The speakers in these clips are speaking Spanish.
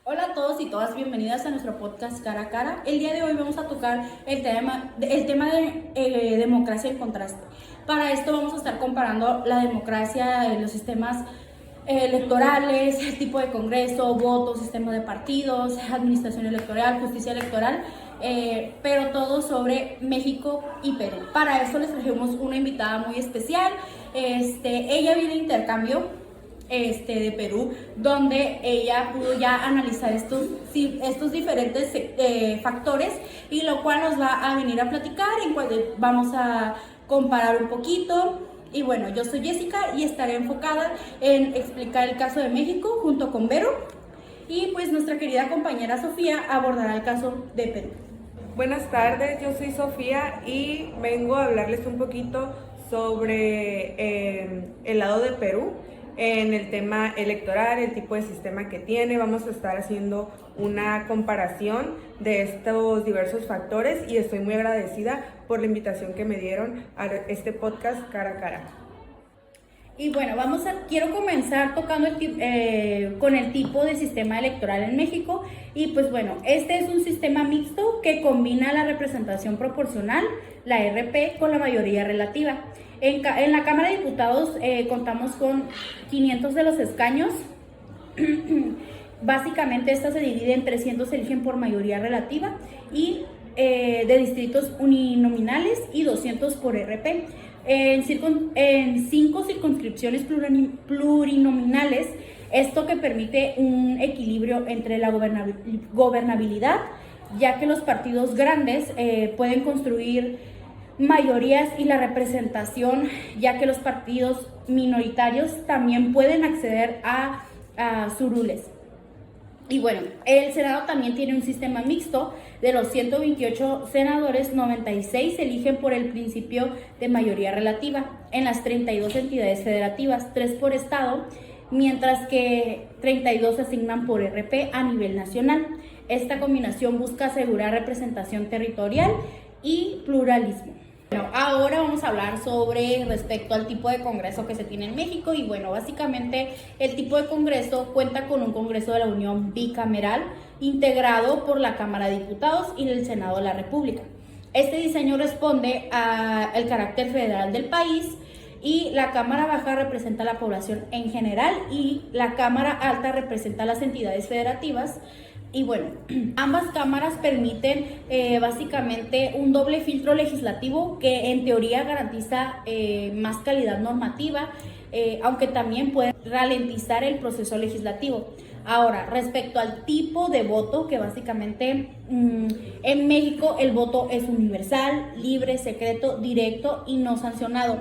Hola a todos y todas, bienvenidas a nuestro podcast Cara a Cara. El día de hoy vamos a tocar el tema de democracia en contraste. Para esto vamos a estar comparando la democracia en los sistemas electorales, el tipo de congreso, votos, sistema de partidos, administración electoral, justicia electoral, pero todo sobre México y Perú. Para eso les trajimos una invitada muy especial. Ella viene de intercambio de Perú, donde ella pudo ya analizar estos diferentes factores, y lo cual nos va a venir a platicar, en cual vamos a comparar un poquito. Y bueno, yo soy Jessica y estaré enfocada en explicar el caso de México junto con Vero, y pues nuestra querida compañera Sofía abordará el caso de Perú. Buenas tardes, yo soy Sofía y vengo a hablarles un poquito sobre el lado de Perú en el tema electoral, el tipo de sistema que tiene. Vamos a estar haciendo una comparación de estos diversos factores y estoy muy agradecida por la invitación que me dieron a este podcast Cara a Cara. Y bueno, quiero comenzar tocando con el tipo de sistema electoral en México. Y pues bueno, este es un sistema mixto que combina la representación proporcional, la RP, con la mayoría relativa. En la Cámara de Diputados contamos con 500 de los escaños. Básicamente esta se divide en 300 se eligen por mayoría relativa y de distritos uninominales y 200 por RP. En 5 circunscripciones plurinominales, esto que permite un equilibrio entre la gobernabilidad, ya que los partidos grandes pueden construir mayorías, y la representación, ya que los partidos minoritarios también pueden acceder a curules. Y bueno, el Senado también tiene un sistema mixto. De los 128 senadores, 96 se eligen por el principio de mayoría relativa en las 32 entidades federativas, 3 por estado, mientras que 32 se asignan por RP a nivel nacional. Esta combinación busca asegurar representación territorial y pluralismo. Bueno, ahora vamos a hablar sobre respecto al tipo de congreso que se tiene en México. Y bueno, básicamente el tipo de congreso cuenta con un Congreso de la Unión bicameral integrado por la Cámara de Diputados y el Senado de la República. Este diseño responde al carácter federal del país, y la Cámara Baja representa a la población en general y la Cámara Alta representa a las entidades federativas. Y bueno, ambas cámaras permiten básicamente un doble filtro legislativo que en teoría garantiza más calidad normativa, aunque también puede ralentizar el proceso legislativo. Ahora, respecto al tipo de voto, que básicamente en México el voto es universal, libre, secreto, directo y no sancionado.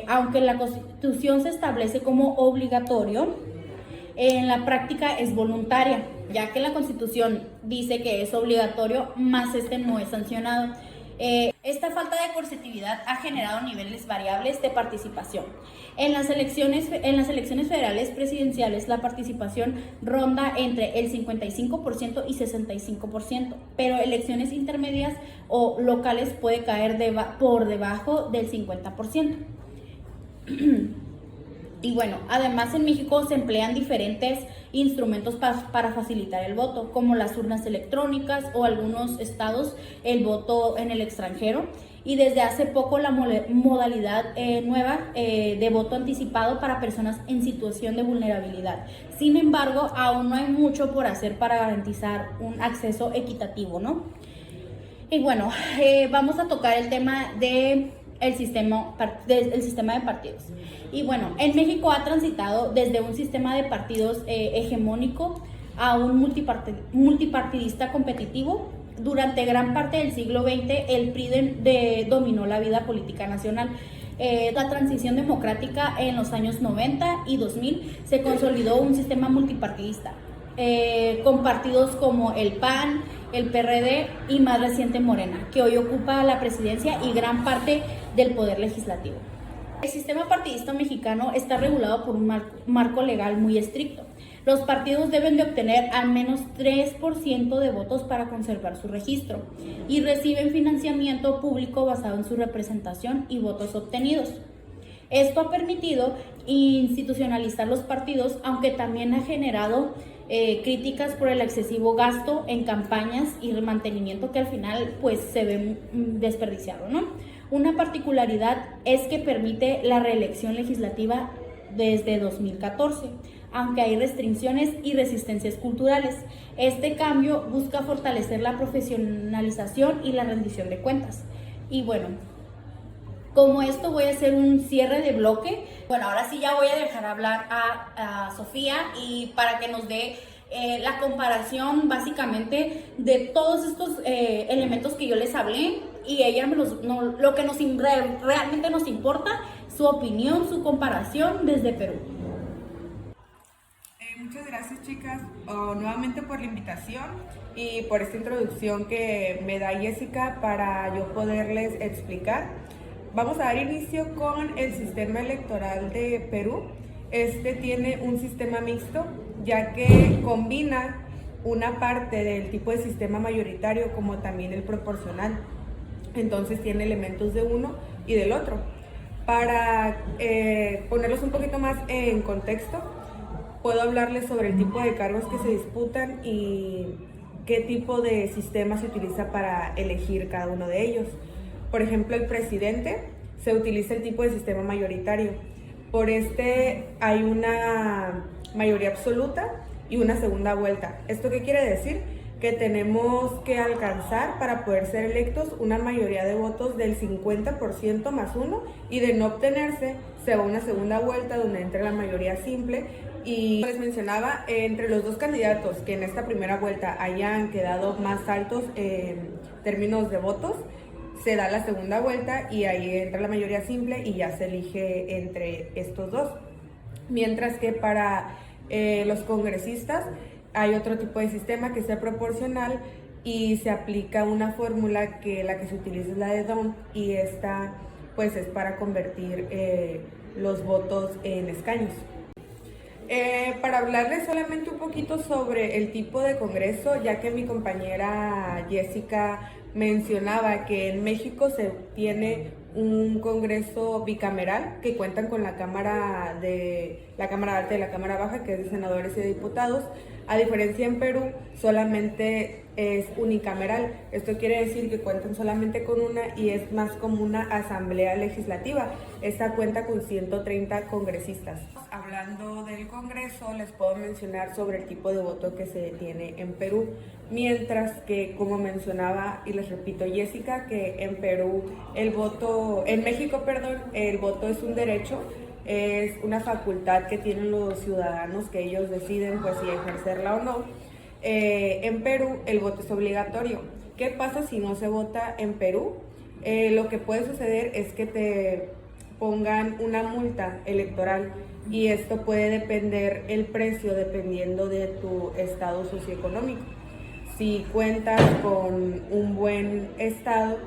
Aunque la Constitución se establece como obligatorio, en la práctica es voluntaria, ya que la Constitución dice que es obligatorio, más no es sancionado. Esta falta de coercitividad ha generado niveles variables de participación. En las elecciones federales presidenciales, la participación ronda entre el 55% y 65%, pero elecciones intermedias o locales puede caer por debajo del 50%. Y bueno, además en México se emplean diferentes instrumentos para facilitar el voto, como las urnas electrónicas, o algunos estados el voto en el extranjero, y desde hace poco la modalidad nueva de voto anticipado para personas en situación de vulnerabilidad. Sin embargo, aún no hay mucho por hacer para garantizar un acceso equitativo, ¿no? Y bueno, vamos a tocar el tema del sistema de partidos. Y bueno, en México ha transitado desde un sistema de partidos hegemónico a un multipartidista competitivo. Durante gran parte del siglo XX, el PRI dominó la vida política nacional. La transición democrática en los años 90 y 2000 se consolidó un sistema multipartidista, con partidos como el PAN, el PRD y más reciente Morena, que hoy ocupa la presidencia y gran parte del poder legislativo. El sistema partidista mexicano está regulado por un marco legal muy estricto. Los partidos deben de obtener al menos 3% de votos para conservar su registro, y reciben financiamiento público basado en su representación y votos obtenidos. Esto ha permitido institucionalizar los partidos, aunque también ha generado críticas por el excesivo gasto en campañas y mantenimiento que al final pues se ve desperdiciado, ¿no? Una particularidad es que permite la reelección legislativa desde 2014, aunque hay restricciones y resistencias culturales. Este cambio busca fortalecer la profesionalización y la rendición de cuentas. Y bueno, como esto voy a hacer un cierre de bloque. Bueno, ahora sí ya voy a dejar hablar a Sofía y para que nos dé la comparación básicamente de todos estos elementos que yo les hablé y ella lo que realmente nos importa, su opinión, su comparación desde Perú. Muchas gracias, chicas, nuevamente por la invitación y por esta introducción que me da Jessica para yo poderles explicar. Vamos a dar inicio con el sistema electoral de Perú. Este tiene un sistema mixto, ya que combina una parte del tipo de sistema mayoritario como también el proporcional. Entonces tiene elementos de uno y del otro. Para ponerlos un poquito más en contexto, puedo hablarles sobre el tipo de cargos que se disputan y qué tipo de sistema se utiliza para elegir cada uno de ellos. Por ejemplo, el presidente se utiliza el tipo de sistema mayoritario. Por este hay una mayoría absoluta y una segunda vuelta. ¿Esto qué quiere decir? Que tenemos que alcanzar para poder ser electos una mayoría de votos del 50% más uno, y de no obtenerse se va a una segunda vuelta donde entra la mayoría simple. Y les mencionaba, entre los dos candidatos que en esta primera vuelta hayan quedado más altos en términos de votos, se da la segunda vuelta y ahí entra la mayoría simple y ya se elige entre estos dos. Mientras que para los congresistas hay otro tipo de sistema que es el proporcional y se aplica una fórmula que la que se utiliza es la de D'Hondt, y esta pues es para convertir los votos en escaños. Para hablarles solamente un poquito sobre el tipo de congreso, ya que mi compañera Jessica mencionaba que en México se tiene un congreso bicameral que cuentan con la Cámara Alta y la Cámara Baja, que es de senadores y de diputados. A diferencia en Perú, solamente es unicameral. Esto quiere decir que cuentan solamente con una y es más como una asamblea legislativa. Esta cuenta con 130 congresistas. Hablando del Congreso, les puedo mencionar sobre el tipo de voto que se tiene en Perú. Mientras que, como mencionaba y les repito Jessica, que en México, el voto es un derecho. Es una facultad que tienen los ciudadanos que ellos deciden pues si ejercerla o no. En Perú el voto es obligatorio. ¿Qué pasa si no se vota en Perú? Lo que puede suceder es que te pongan una multa electoral, y esto puede depender el precio dependiendo de tu estado socioeconómico. Si cuentas con un buen estado,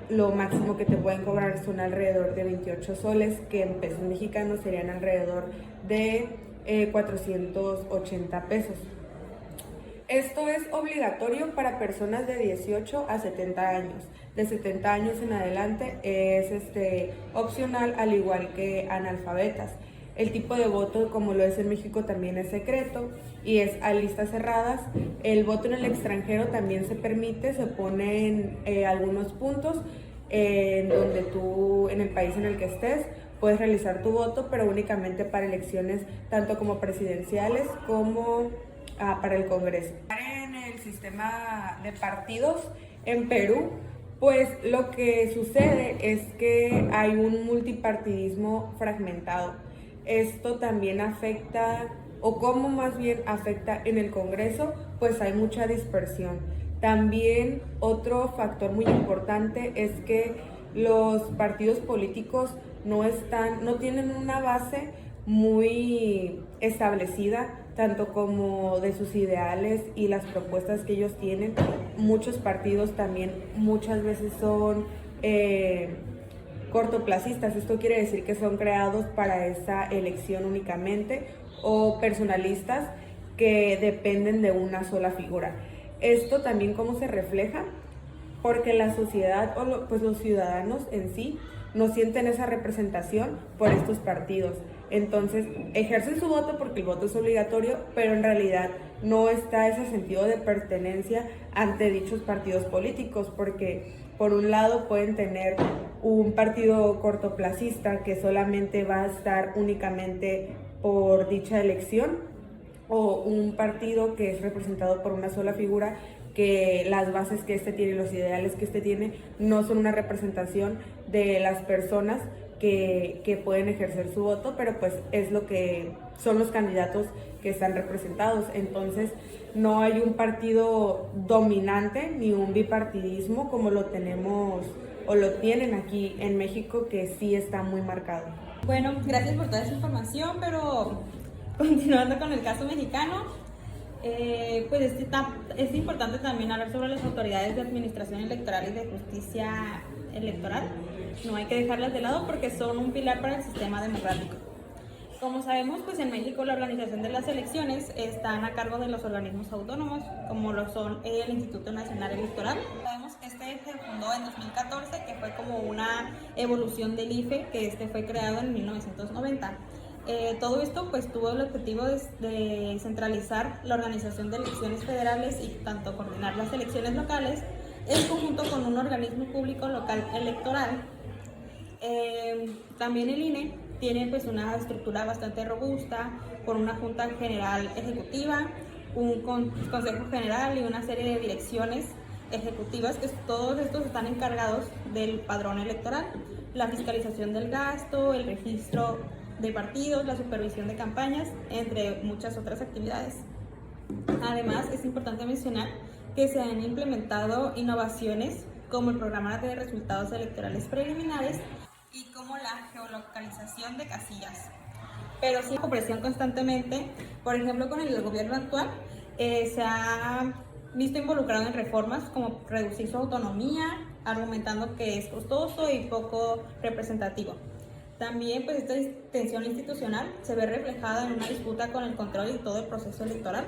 lo máximo que te pueden cobrar son alrededor de 28 soles, que en pesos mexicanos serían alrededor de 480 pesos. Esto es obligatorio para personas de 18 a 70 años. De 70 años en adelante es opcional, al igual que analfabetas. El tipo de voto, como lo es en México, también es secreto y es a listas cerradas. El voto en el extranjero también se permite, se ponen algunos puntos en donde tú, en el país en el que estés, puedes realizar tu voto, pero únicamente para elecciones tanto como presidenciales como para el Congreso. En el sistema de partidos en Perú, pues lo que sucede es que hay un multipartidismo fragmentado. Esto también afecta, o como más bien afecta en el Congreso, pues hay mucha dispersión. También otro factor muy importante es que los partidos políticos no tienen una base muy establecida, tanto como de sus ideales y las propuestas que ellos tienen. Muchos partidos también muchas veces son cortoplacistas. Esto quiere decir que son creados para esa elección únicamente, o personalistas que dependen de una sola figura. Esto también cómo se refleja, porque la sociedad pues los ciudadanos en sí no sienten esa representación por estos partidos. Entonces ejercen su voto porque el voto es obligatorio, pero en realidad no está ese sentido de pertenencia ante dichos partidos políticos, porque por un lado pueden tener un partido cortoplacista que solamente va a estar únicamente por dicha elección, o un partido que es representado por una sola figura, que las bases que éste tiene, los ideales que éste tiene, no son una representación de las personas que pueden ejercer su voto, pero pues es lo que son los candidatos que están representados. Entonces no hay un partido dominante ni un bipartidismo como lo tenemos o lo tienen aquí en México, que sí está muy marcado. Bueno, gracias por toda esa información, pero continuando con el caso mexicano, pues es importante también hablar sobre las autoridades de administración electoral y de justicia electoral. No hay que dejarlas de lado porque son un pilar para el sistema democrático. Como sabemos, pues en México la organización de las elecciones están a cargo de los organismos autónomos, como lo son el Instituto Nacional Electoral. Sabemos que este se fundó en 2014, que fue como una evolución del IFE, que fue creado en 1990. Todo esto pues tuvo el objetivo de centralizar la organización de elecciones federales y tanto coordinar las elecciones locales en conjunto con un organismo público local electoral. También el INE tiene pues una estructura bastante robusta, con una Junta General Ejecutiva, un Consejo General y una serie de direcciones ejecutivas, que todos estos están encargados del padrón electoral, la fiscalización del gasto, el registro de partidos, la supervisión de campañas, entre muchas otras actividades. Además, es importante mencionar que se han implementado innovaciones como el programa de resultados electorales preliminares y como la geolocalización de casillas. Pero sí, presión constantemente, por ejemplo, con el gobierno actual, se ha visto involucrado en reformas como reducir su autonomía, argumentando que es costoso y poco representativo. También pues esta tensión institucional se ve reflejada en una disputa con el control y todo el proceso electoral.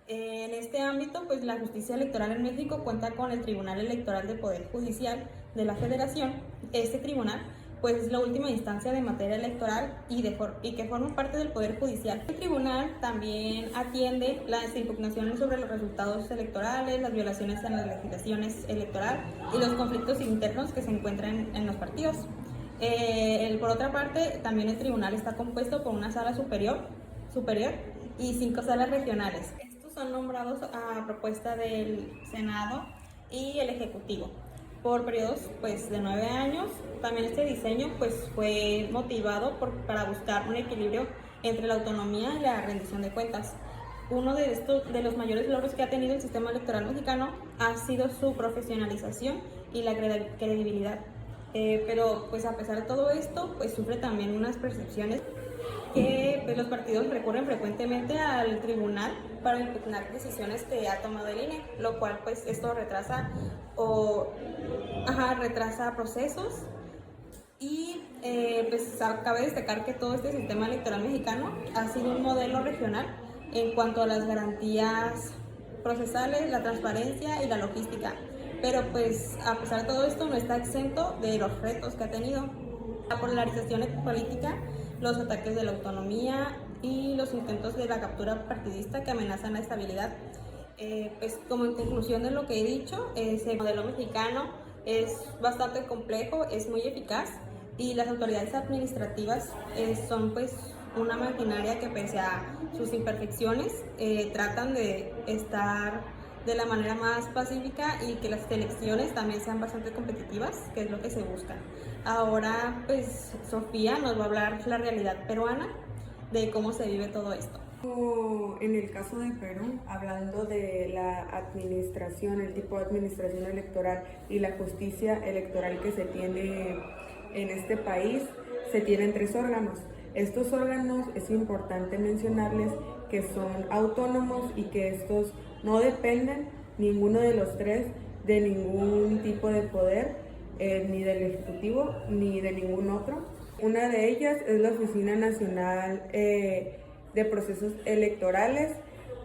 En este ámbito, pues la justicia electoral en México cuenta con el Tribunal Electoral del Poder Judicial de la Federación. Este tribunal pues es la última instancia de materia electoral y que forma parte del Poder Judicial. El tribunal también atiende las impugnaciones sobre los resultados electorales, las violaciones en las legislaciones electorales y los conflictos internos que se encuentran en los partidos. Por otra parte, también el tribunal está compuesto por una sala superior y 5 salas regionales. Estos son nombrados a propuesta del Senado y el Ejecutivo por periodos pues, de 9 años. También este diseño pues, fue motivado para buscar un equilibrio entre la autonomía y la rendición de cuentas. Uno de los mayores logros que ha tenido el sistema electoral mexicano ha sido su profesionalización y la credibilidad. Pero pues a pesar de todo esto, pues sufre también unas percepciones que pues, los partidos recurren frecuentemente al tribunal para impugnar decisiones que ha tomado el INE, lo cual pues esto retrasa procesos y pues cabe destacar que todo este sistema electoral mexicano ha sido un modelo regional en cuanto a las garantías procesales, la transparencia y la logística. Pero pues a pesar de todo esto no está exento de los retos que ha tenido. La polarización política, los ataques de la autonomía y los intentos de la captura partidista que amenazan la estabilidad. Pues como en conclusión de lo que he dicho, ese modelo mexicano es bastante complejo, es muy eficaz y las autoridades administrativas son pues una maquinaria que pese a sus imperfecciones tratan de estar de la manera más pacífica y que las elecciones también sean bastante competitivas, que es lo que se busca. Ahora, pues, Sofía nos va a hablar la realidad peruana de cómo se vive todo esto. En el caso de Perú, hablando de la administración, el tipo de administración electoral y la justicia electoral que se tiene en este país, se tienen 3 órganos. Estos órganos es importante mencionarles que son autónomos y que estos no dependen, ninguno de los 3, de ningún tipo de poder, ni del Ejecutivo ni de ningún otro. Una de ellas es la Oficina Nacional de Procesos Electorales,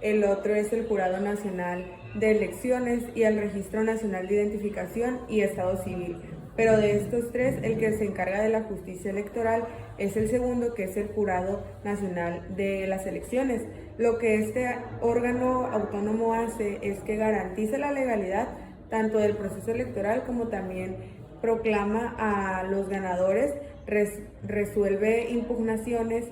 el otro es el Jurado Nacional de Elecciones y el Registro Nacional de Identificación y Estado Civil. pero de estos tres, el que se encarga de la justicia electoral es el segundo, que es el Jurado Nacional de las Elecciones. Lo que este órgano autónomo hace es que garantice la legalidad tanto del proceso electoral como también proclama a los ganadores, resuelve impugnaciones,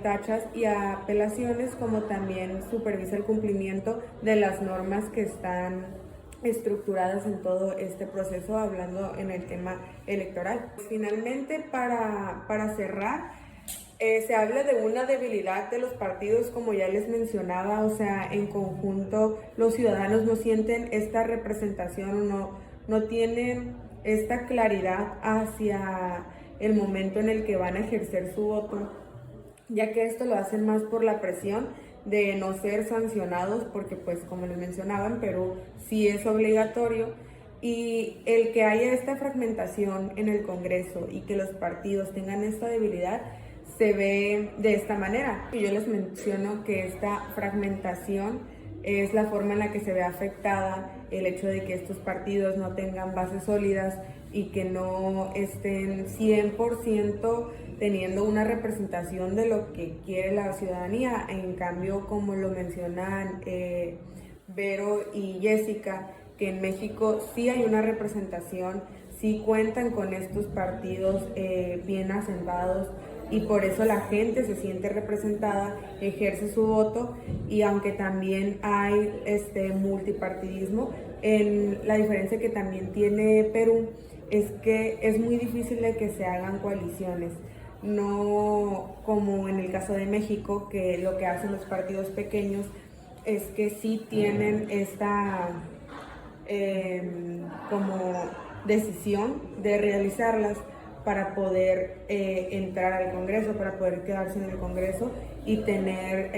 tachas y apelaciones, como también supervisa el cumplimiento de las normas que están estructuradas en todo este proceso, hablando en el tema electoral. Finalmente, para cerrar, se habla de una debilidad de los partidos, como ya les mencionaba, o sea, en conjunto los ciudadanos no sienten esta representación, no tienen esta claridad hacia el momento en el que van a ejercer su voto, ya que esto lo hacen más por la presión de no ser sancionados, porque pues como les mencionaba, en Perú sí es obligatorio, y el que haya esta fragmentación en el Congreso y que los partidos tengan esta debilidad se ve de esta manera. Yo les menciono que esta fragmentación es la forma en la que se ve afectada el hecho de que estos partidos no tengan bases sólidas y que no estén 100% teniendo una representación de lo que quiere la ciudadanía. En cambio, como lo mencionan Vero y Jessica, que en México sí hay una representación, sí cuentan con estos partidos bien asentados, y por eso la gente se siente representada, ejerce su voto, y aunque también hay multipartidismo, la diferencia que también tiene Perú es que es muy difícil de que se hagan coaliciones, no como en el caso de México, que lo que hacen los partidos pequeños es que sí tienen esta como decisión de realizarlas para poder entrar al Congreso, para poder quedarse en el Congreso y tener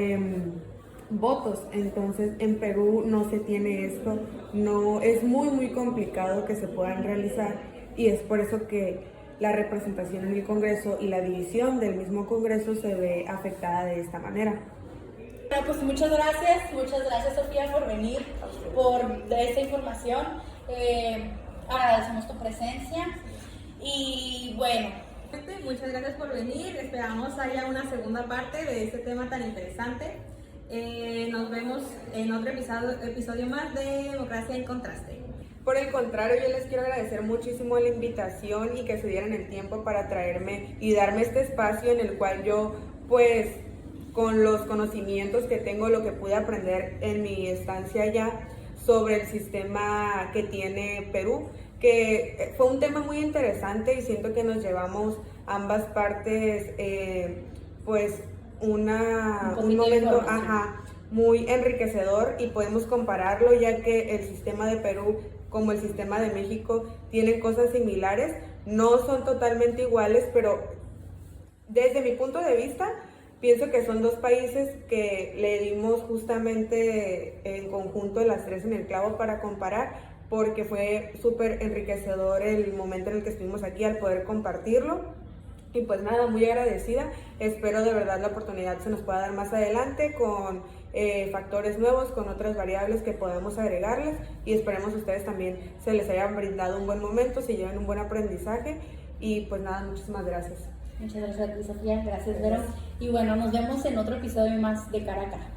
votos. Entonces en Perú no se tiene esto, no, es muy complicado que se puedan realizar, y es por eso que la representación en el Congreso y la división del mismo Congreso se ve afectada de esta manera. Bueno, pues muchas gracias Sofía por venir, por esta información. Agradecemos tu presencia. Y bueno, muchas gracias por venir. Esperamos haya una segunda parte de este tema tan interesante. Nos vemos en otro episodio más de Democracia en Contraste. Por el contrario, yo les quiero agradecer muchísimo la invitación y que se dieran el tiempo para traerme y darme este espacio en el cual yo, pues, con los conocimientos que tengo, lo que pude aprender en mi estancia allá sobre el sistema que tiene Perú, que fue un tema muy interesante, y siento que nos llevamos ambas partes pues un momento muy enriquecedor, y podemos compararlo, ya que el sistema de Perú como el sistema de México tienen cosas similares, no son totalmente iguales, pero desde mi punto de vista pienso que son dos países que le dimos justamente en conjunto las tres en el clavo para comparar, porque fue súper enriquecedor el momento en el que estuvimos aquí al poder compartirlo. Y pues nada, muy agradecida. Espero de verdad la oportunidad se nos pueda dar más adelante con factores nuevos, con otras variables que podemos agregarles, y esperemos ustedes también se les haya brindado un buen momento, se lleven un buen aprendizaje. Y pues nada, muchísimas gracias. Muchas gracias a ti, Sofía. Gracias, Vero. Y bueno, nos vemos en otro episodio más de Cara a Cara.